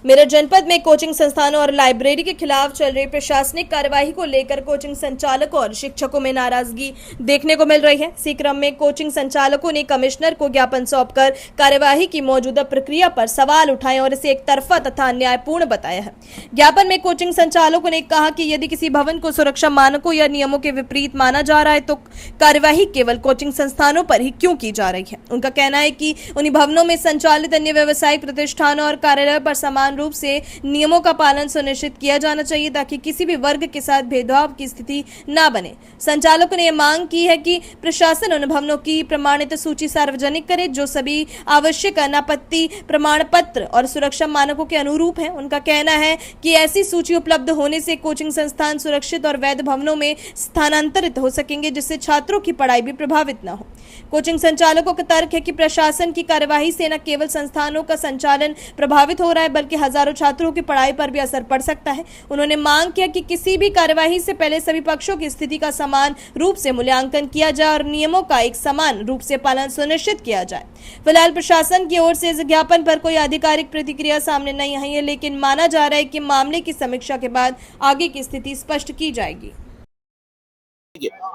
मेरठ जनपद में कोचिंग संस्थानों और लाइब्रेरी के खिलाफ चल रही प्रशासनिक कार्यवाही को लेकर कोचिंग संचालकों और शिक्षकों में नाराजगी देखने को मिल रही है। इसी क्रम में कोचिंग संचालकों ने कमिश्नर को ज्ञापन सौंपकर कार्यवाही की मौजूदा प्रक्रिया पर सवाल उठाए और इसे एक तरफा तथा अन्यायपूर्ण बताया है। ज्ञापन में कोचिंग संचालकों ने कहा कि यदि किसी भवन को सुरक्षा मानकों या नियमों के विपरीत माना जा रहा है तो कार्यवाही केवल कोचिंग संस्थानों पर ही क्यों की जा रही है। उनका कहना है कि उन्हीं भवनों में संचालित अन्य व्यावसायिक प्रतिष्ठानों और कार्यालय पर समान रूप से नियमों का पालन सुनिश्चित किया जाना चाहिए ताकि किसी भी वर्ग के साथ भेदभाव की स्थिति न बने। संचालकों ने यह मांग की है कि प्रशासन उन भवनों की प्रमाणित सूची सार्वजनिक करे जो सभी आवश्यक अनापत्ति प्रमाण पत्र और सुरक्षा मानकों के अनुरूप है। उनका कहना है कि ऐसी सूची उपलब्ध होने से कोचिंग संस्थान सुरक्षित और वैध भवनों में स्थानांतरित हो सकेंगे जिससे छात्रों की पढ़ाई भी प्रभावित न हो। कोचिंग संचालकों का तर्क है कि प्रशासन की कार्यवाही से न केवल संस्थानों का संचालन प्रभावित हो रहा है बल्कि हजारों छात्रों की पढ़ाई पर भी असर पड़ सकता है। उन्होंने मांग किया कि किसी भी कार्यवाही से पहले सभी पक्षों की स्थिति का समान रूप से मूल्यांकन किया जाए और नियमों का एक समान रूप से पालन सुनिश्चित किया जाए। फिलहाल प्रशासन की ओर से इस ज्ञापन पर कोई आधिकारिक प्रतिक्रिया सामने नहीं आई है, लेकिन माना जा रहा है कि मामले की समीक्षा के बाद आगे की स्थिति स्पष्ट की जाएगी।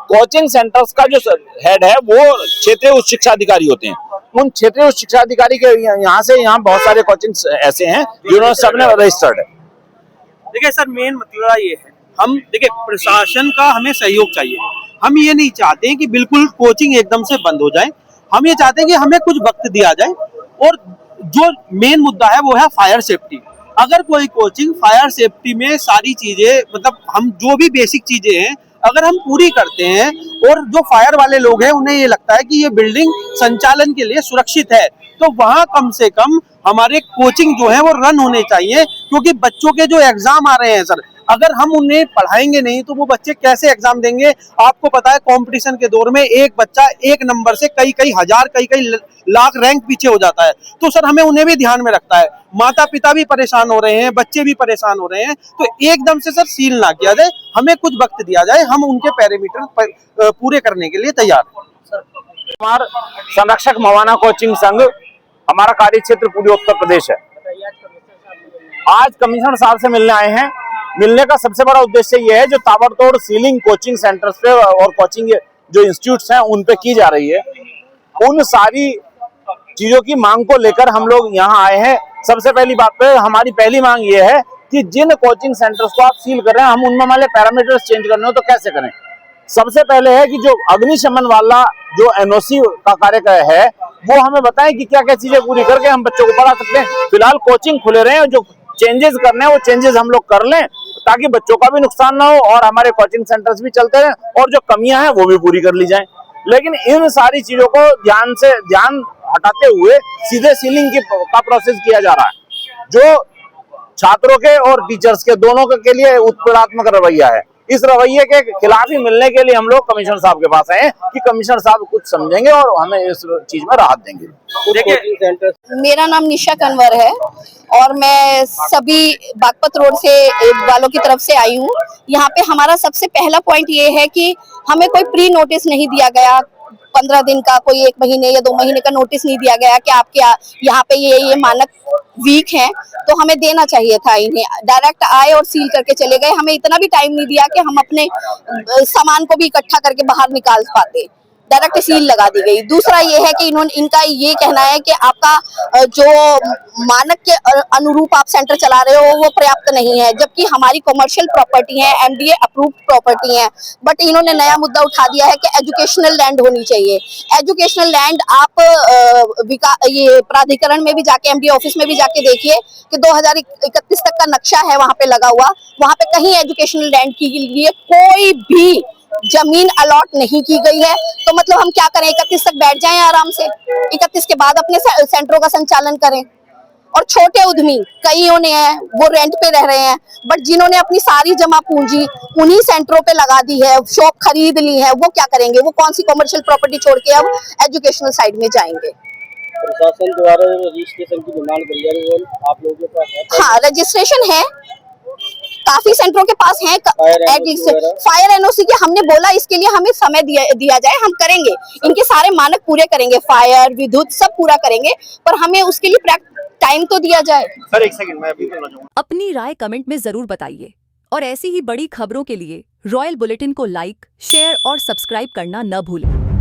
कोचिंग सेंटर्स का जो हेड है वो क्षेत्रीय उच्च शिक्षा अधिकारी होते हैं। उन क्षेत्रीय उच्च शिक्षा अधिकारी के यहाँ बहुत सारे कोचिंग ऐसे हैं जिन्होंने सबने रजिस्टर्ड है। देखिए सर, मेन मतलब ये है, हम देखिए प्रशासन का हमें सहयोग चाहिए। हम ये नहीं चाहते हैं कि बिल्कुल कोचिंग एकदम से बंद हो जाए। हम ये चाहते हैं कि हमें कुछ वक्त दिया जाए और जो मेन मुद्दा है वो है फायर सेफ्टी। अगर कोई कोचिंग फायर सेफ्टी में सारी चीजें मतलब हम जो भी बेसिक चीजें हैं अगर हम पूरी करते हैं और जो फायर वाले लोग हैं उन्हें ये लगता है कि ये बिल्डिंग संचालन के लिए सुरक्षित है तो वहाँ कम से कम हमारे कोचिंग जो है वो रन होने चाहिए। क्योंकि बच्चों के जो एग्जाम आ रहे हैं सर, अगर हम उन्हें पढ़ाएंगे नहीं तो वो बच्चे कैसे एग्जाम देंगे। आपको पता है कंपटीशन के दौर में एक बच्चा एक नंबर से कई हजार कई लाख रैंक पीछे हो जाता है। तो सर हमें उन्हें भी ध्यान में रखता है। माता पिता भी परेशान हो रहे हैं, बच्चे भी परेशान हो रहे हैं। तो एकदम से सर सील ना किया जाए, हमें कुछ वक्त दिया जाए, हम उनके पैरामीटर पूरे करने के लिए तैयार हैं। हमारा संरक्षक मवाना कोचिंग संघ हमारा कार्य क्षेत्र पूरे उत्तर प्रदेश है। आज कमिश्नर साहब से मिलने आए हैं। मिलने का सबसे बड़ा उद्देश्य यह है जो ताबड़तोड़ सीलिंग कोचिंग सेंटर्स पे और कोचिंग जो इंस्टीट्यूट्स हैं उन पे की जा रही है, उन सारी चीजों की मांग को लेकर हम लोग यहाँ आए हैं। सबसे पहली बात पे हमारी पहली मांग ये है कि जिन कोचिंग सेंटर्स को आप सील कर रहे हैं हम उनमें हमारे पैरामीटर्स चेंज करने हो तो कैसे करें। सबसे पहले है कि जो अग्निशमन वाला जो एनओसी का कार्य है वो हमें बताएं कि क्या क्या चीजें पूरी करके हम बच्चों को पढ़ा सकते हैं। फिलहाल कोचिंग खुले रहे हैं, जो चेंजेस करने हैं वो चेंजेस हम लोग कर लें ताकि बच्चों का भी नुकसान ना हो और हमारे कोचिंग सेंटर्स भी चलते रहें और जो कमियां हैं वो भी पूरी कर ली जाएं। लेकिन इन सारी चीजों को ध्यान हटाते हुए सीधे सीलिंग का प्रोसेस किया जा रहा है जो छात्रों के और टीचर्स के दोनों के लिए उत्पीड़नात्मक रवैया है। इस रवैये के खिलाफ ही मिलने के लिए हम लोग कमिश्नर साहब के पास आए हैं कि कमिश्नर साहब कुछ समझेंगे और हमें इस चीज में राहत देंगे। देखिए मेरा नाम निशा कन्वर है और मैं सभी बागपत रोड से वालों की तरफ से आई हूँ। यहाँ पे हमारा सबसे पहला पॉइंट ये है कि हमें कोई प्री नोटिस नहीं दिया गया। 15 दिन का, कोई 1 महीने या 2 महीने का नोटिस नहीं दिया गया कि आपके यहाँ पे ये मानक वीक हैं तो हमें देना चाहिए था। इन्हें डायरेक्ट आए और सील करके चले गए। हमें इतना भी टाइम नहीं दिया कि हम अपने सामान को भी इकट्ठा करके बाहर निकाल पाते। डायरेक्ट सील लगा दी गई। दूसरा ये है कि इनका ये कहना है कि आपका जो मानक के अनुरूप आप सेंटर चला रहे हो वो पर्याप्त नहीं है, जबकि हमारी कमर्शियल प्रॉपर्टी है, एमडीए अप्रूव्ड प्रॉपर्टी है। बट इन्होंने नया मुद्दा उठा दिया है कि एजुकेशनल लैंड होनी चाहिए। एजुकेशनल लैंड आप ये प्राधिकरण में भी जाके, एमडीए ऑफिस में भी जाके देखिए कि 2031 तक का नक्शा है वहां पे लगा हुआ, वहां पे कहीं एजुकेशनल लैंड के लिए कोई भी जमीन अलॉट नहीं की गई है। तो मतलब हम क्या करें, 31 तक बैठ जाएं आराम से, 31 के बाद अपने सेंटरों का संचालन करें। और छोटे उद्यमी कईयों ने हैं वो रेंट पे रह रहे हैं, बट जिन्होंने अपनी सारी जमा पूंजी उन्हीं सेंटरों पे लगा दी है, शॉप खरीद ली है, वो क्या करेंगे? वो कौन सी कमर्शियल प्रॉपर्टी छोड़ के अब एजुकेशनल साइड में जाएंगे। प्रशासन द्वारा रजिस्ट्रेशन की डिमांड करी जा रही है, आप लोगों के पास है? हाँ, रजिस्ट्रेशन है, काफी सेंटरों के पास हैं एटलीस्ट फायर एनओसी के। हमने बोला इसके लिए हमें समय दिया जाए, हम करेंगे, इनके सारे मानक पूरे करेंगे, फायर विद्युत सब पूरा करेंगे, पर हमें उसके लिए टाइम तो दिया जाए। सर एक सेकंड, मैं अभी बोलना चाहूंगा। अपनी राय कमेंट में जरूर बताइए और ऐसी ही बड़ी खबरों के लिए रॉयल बुलेटिन को लाइक, शेयर और सब्सक्राइब करना न भूलें।